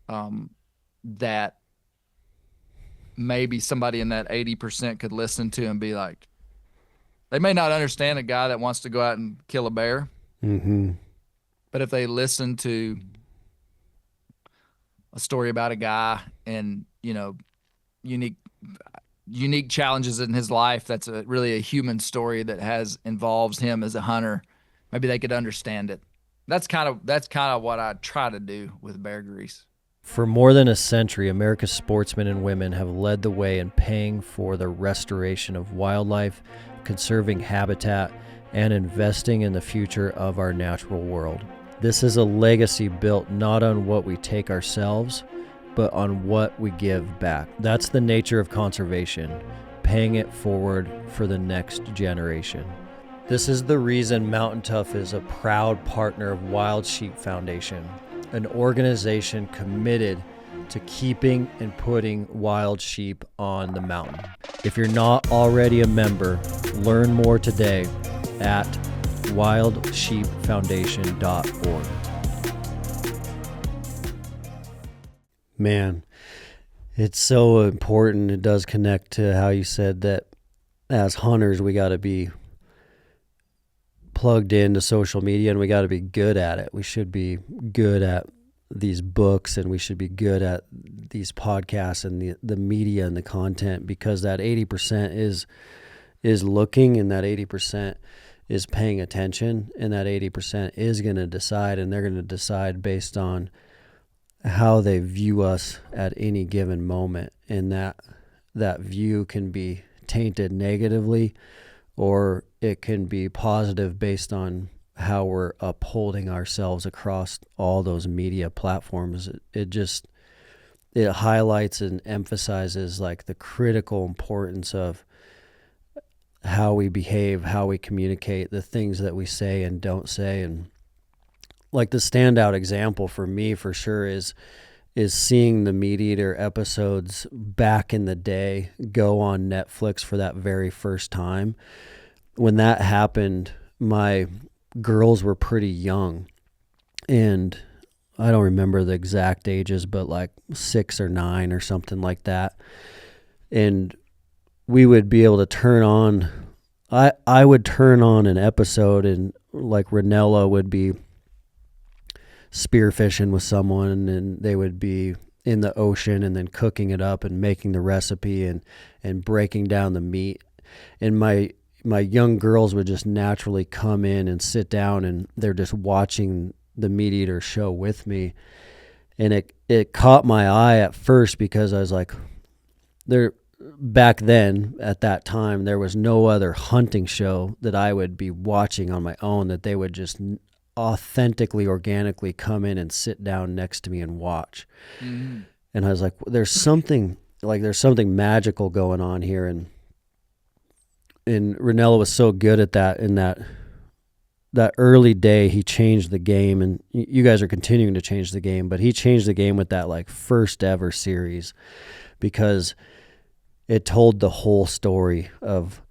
that maybe somebody in that 80% could listen to and be like, they may not understand a guy that wants to go out and kill a bear. Mm-hmm. But if they listen to a story about a guy and, you know, unique challenges in his life, that's really a human story that involves him as a hunter, maybe they could understand it. That's kind of what I try to do with Bear Grease. For more than a century, America's sportsmen and women have led the way in paying for the restoration of wildlife, conserving habitat, and investing in the future of our natural world. This is a legacy built not on what we take ourselves, but on what we give back. That's the nature of conservation, paying it forward for the next generation. This is the reason Mountain Tough is a proud partner of Wild Sheep Foundation, an organization committed to keeping and putting wild sheep on the mountain. If you're not already a member, learn more today at wildsheepfoundation.org. Man, it's so important. It does connect to how you said that as hunters, we got to be plugged into social media and we got to be good at it. We should be good at these books and we should be good at these podcasts and the media and the content, because that 80% is looking, and that 80% is paying attention, and that 80% is going to decide, and they're going to decide based on how they view us at any given moment. And that view can be tainted negatively, or it can be positive based on how we're upholding ourselves across all those media platforms. It highlights and emphasizes like the critical importance of how we behave, how we communicate, the things that we say and don't say. And like the standout example for me for sure is seeing the MeatEater episodes back in the day go on Netflix for that very first time. When that happened, my girls were pretty young, and I don't remember the exact ages, but like 6 or 9 or something like that. And we would be able to turn on, I would turn on an episode, and like Ranella would be spearfishing with someone, and they would be in the ocean and then cooking it up and making the recipe and breaking down the meat. And my young girls would just naturally come in and sit down, and they're just watching the MeatEater show with me. And it caught my eye at first because I was like, back then at that time, there was no other hunting show that I would be watching on my own that they would just authentically, organically come in and sit down next to me and watch. Mm-hmm. And I was like, there's something magical going on here. And Ranella was so good at that. In that early day, he changed the game, and you guys are continuing to change the game, but he changed the game with that like first ever series, because it told the whole story of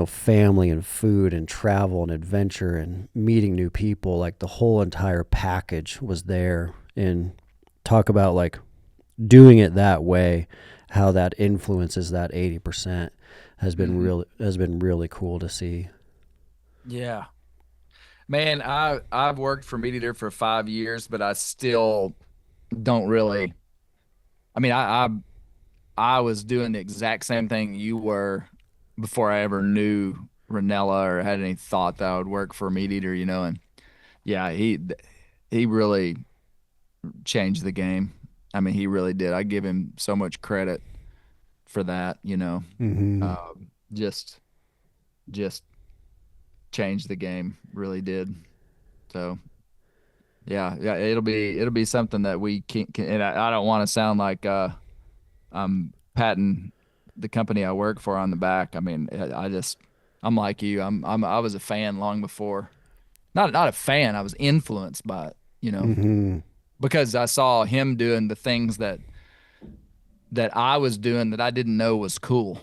family and food and travel and adventure and meeting new people. Like the whole entire package was there. And talk about like doing it that way, how that influences that 80% has been really cool to see. Yeah, man, I've worked for MeatEater for 5 years, but I still don't really. I mean, I was doing the exact same thing you were before I ever knew Ranella or had any thought that I would work for MeatEater, and yeah, he really changed the game. I mean, he really did. I give him so much credit for that, Mm-hmm. Just changed the game, really did. So yeah, it'll be something that we can and I don't want to sound like I'm patting the company I work for on the back. I mean, I'm like you. I was a fan long before. Not a fan. I was influenced by it, Mm-hmm. because I saw him doing the things that I was doing that I didn't know was cool.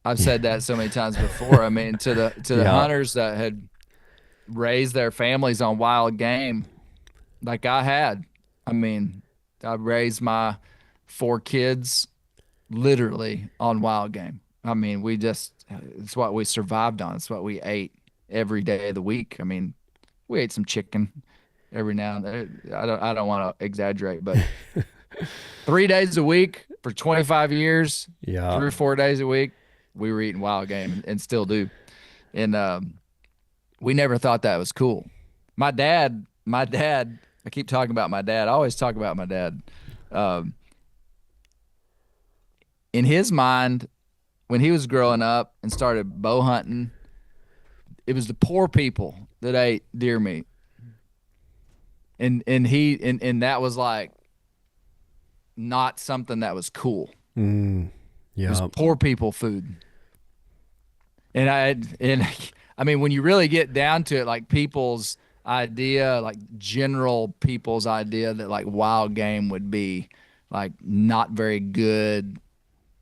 I've said that so many times before. I mean, to the hunters that had raised their families on wild game, like I had. I mean, I raised my 4 kids literally on wild game. I mean, it's what we survived on. It's what we ate every day of the week. I mean, we ate some chicken every now and then. I don't want to exaggerate, but 3 days a week for 25 years, 3 or 4 days a week, we were eating wild game and still do. And we never thought that was cool. My dad, I keep talking about my dad. I always talk about my dad. In his mind, when he was growing up and started bow hunting, it was the poor people that ate deer meat. And that was like not something that was cool. Yeah. It was poor people food. And I mean, when you really get down to it, like people's idea, like general people's idea that like wild game would be like not very good,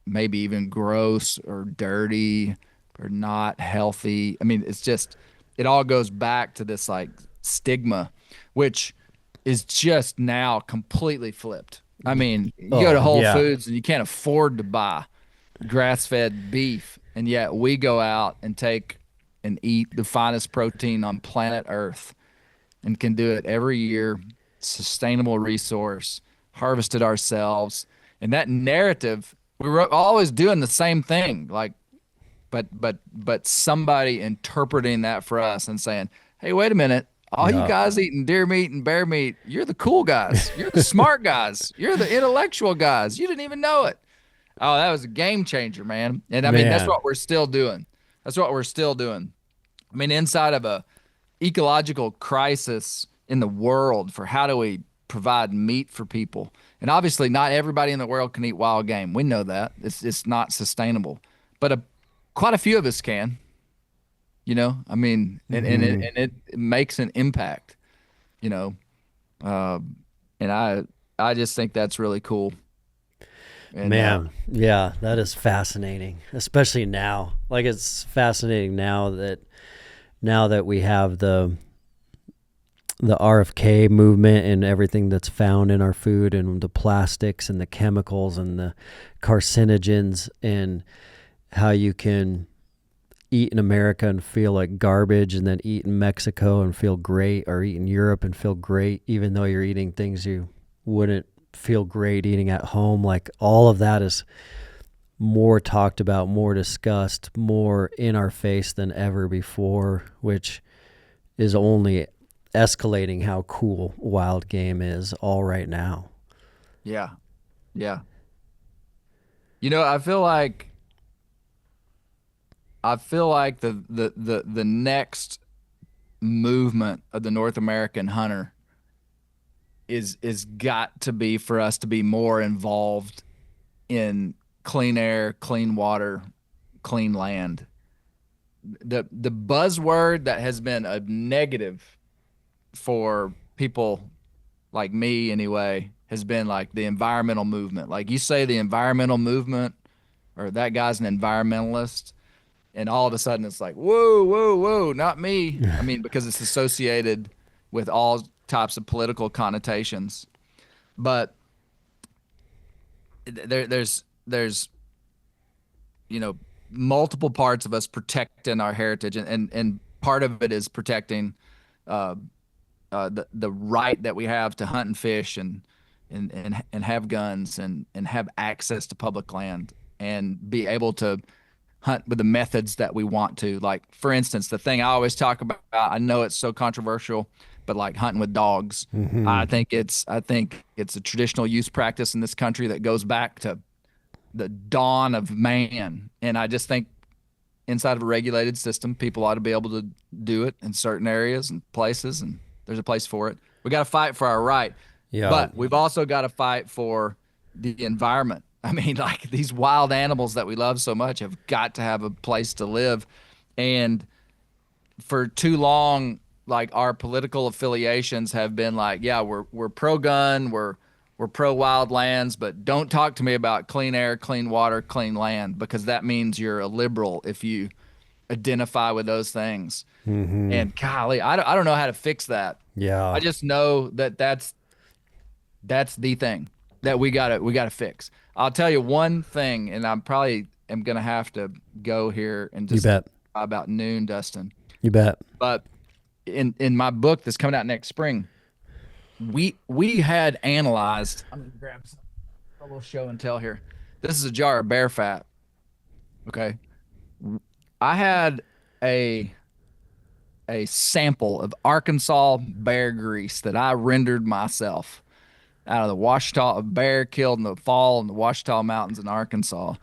maybe even gross or dirty or not healthy. I mean, it all goes back to this like stigma, which is just now completely flipped. I mean, you go to Whole Foods and you can't afford to buy grass-fed beef, and yet we go out and take and eat the finest protein on planet Earth and can do it every year, sustainable resource, harvested ourselves. And that narrative, we were always doing the same thing, like, but somebody interpreting that for us and saying, hey, wait a minute, all you guys eating deer meat and bear meat, you're the cool guys. You're the smart guys. You're the intellectual guys. You didn't even know it. Oh, that was a game changer, man. And I mean, that's what we're still doing. I mean, inside of a ecological crisis in the world for how do we provide meat for people. And obviously not everybody in the world can eat wild game. We know that. It's not sustainable. But quite a few of us can. I mean, and it makes an impact, and I just think that's really cool. And, man, yeah, that is fascinating, especially now. Like, it's fascinating now that we have the the RFK movement and everything that's found in our food and the plastics and the chemicals and the carcinogens, and how you can eat in America and feel like garbage, and then eat in Mexico and feel great, or eat in Europe and feel great, even though you're eating things you wouldn't feel great eating at home. Like, all of that is more talked about, more discussed, more in our face than ever before, which is only escalating how cool wild game is all right now. Yeah. Yeah. You know, I feel like the next movement of the North American hunter is got to be for us to be more involved in clean air, clean water, clean land. The buzzword that has been a negative for people like me anyway has been like the environmental movement. Like, you say the environmental movement, or that guy's an environmentalist, and all of a sudden it's like, whoa, whoa, whoa, not me. I mean, because it's associated with all types of political connotations. But there's you know, multiple parts of us protecting our heritage, and part of it is protecting the right that we have to hunt and fish and have guns and have access to public land and be able to hunt with the methods that we want to. Like, for instance, the thing I always talk about, I know it's so controversial, but like hunting with dogs. Mm-hmm. I think it's a traditional use practice in this country that goes back to the dawn of man. And I just think inside of a regulated system, people ought to be able to do it in certain areas and places, and there's a place for it. We got to fight for our right. Yeah. But we've also got to fight for the environment. I mean, like, these wild animals that we love so much have got to have a place to live. And for too long, like, our political affiliations have been like, yeah, we're pro-gun, we're pro-wild lands, but don't talk to me about clean air, clean water, clean land, because that means you're a liberal if you identify with those things. Mm-hmm. And golly, I don't know how to fix that. Yeah. I just know that that's the thing that we gotta fix. I'll tell you one thing, and I'm probably am gonna have to go here and just about noon, Dustin. You bet. But in my book that's coming out next spring, we had analyzed. I'm gonna grab a little show and tell here. This is a jar of bear fat. Okay, I had a sample of Arkansas bear grease that I rendered myself out of the Ouachita, a bear killed in the fall in the Ouachita Mountains in Arkansas.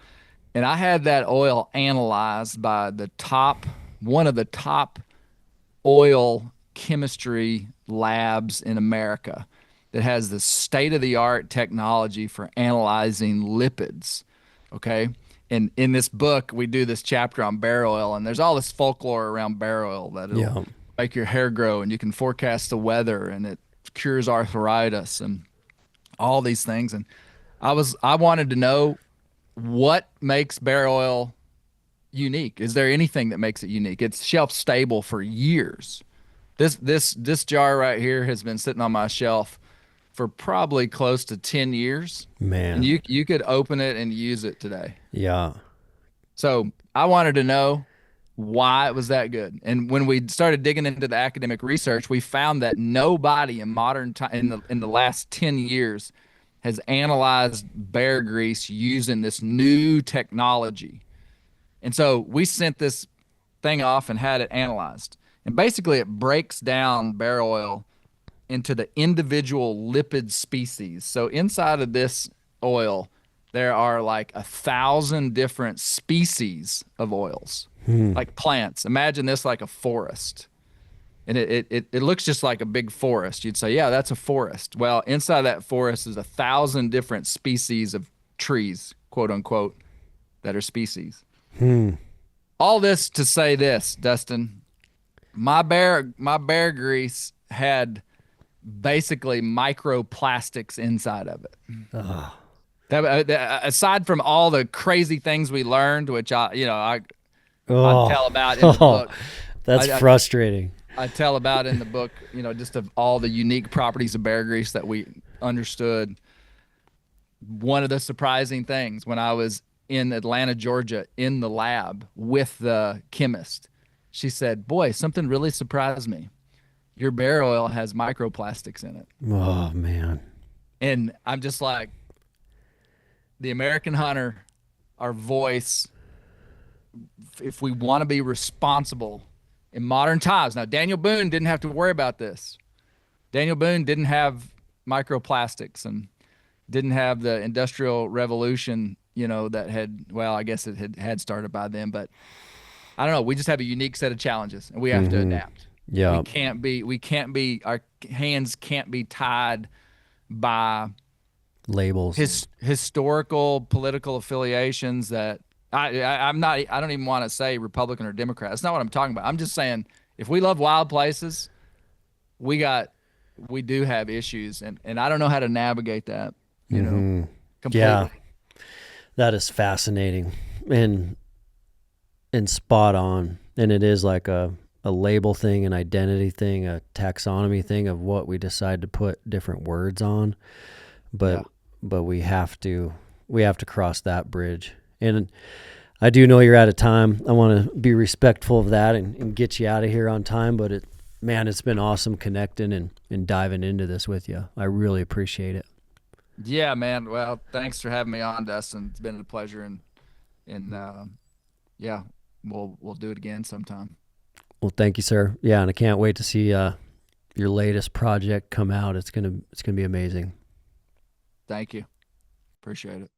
And I had that oil analyzed by one of the top oil chemistry labs in America that has the state-of-the-art technology for analyzing lipids. Okay. And in this book, we do this chapter on bear oil, and there's all this folklore around bear oil that it'll make your hair grow, and you can forecast the weather, and it cures arthritis and all these things. And I wanted to know what makes bear oil unique. Is there anything that makes it unique? It's shelf stable for years. This jar right here has been sitting on my shelf for probably close to 10 years. Man. And you could open it and use it today. Yeah. So I wanted to know why it was that good. And when we started digging into the academic research, we found that nobody in modern time in the last 10 years has analyzed bear grease using this new technology. And so we sent this thing off and had it analyzed. And basically it breaks down bear oil into the individual lipid species. So inside of this oil, there are like 1,000 different species of oils, like plants. Imagine this like a forest. And it looks just like a big forest. You'd say, yeah, that's a forest. Well, inside that forest is 1,000 different species of trees, quote unquote, that are species. All this to say this, Dustin, my bear grease had basically microplastics inside of it. Aside from all the crazy things we learned, which I tell about in the book. That's frustrating. I tell about in the book, just of all the unique properties of bear grease that we understood. One of the surprising things when I was in Atlanta, Georgia, in the lab with the chemist, she said, "Boy, something really surprised me. Your bear oil has microplastics in it." Oh, man. And I'm just like, the American hunter, our voice, if we want to be responsible in modern times. Now, Daniel Boone didn't have to worry about this. Daniel Boone didn't have microplastics and didn't have the Industrial Revolution, that I guess it had started by then, but I don't know. We just have a unique set of challenges and we have to adapt. Yeah. We can't be, our hands can't be tied by Labels. Historical political affiliations that I'm not, I don't even want to say Republican or Democrat. That's not what I'm talking about. I'm just saying, if we love wild places, we do have issues, and I don't know how to navigate that, completely. Yeah, that is fascinating and spot on. And it is like a label thing, an identity thing, a taxonomy thing of what we decide to put different words on. But we have to cross that bridge. And I do know you're out of time. I want to be respectful of that and get you out of here on time. But it's been awesome connecting and diving into this with you. I really appreciate it. Yeah, man. Well, thanks for having me on, Dustin. It's been a pleasure, and we'll do it again sometime. Well, thank you, sir. Yeah, and I can't wait to see your latest project come out. It's gonna be amazing. Thank you. Appreciate it.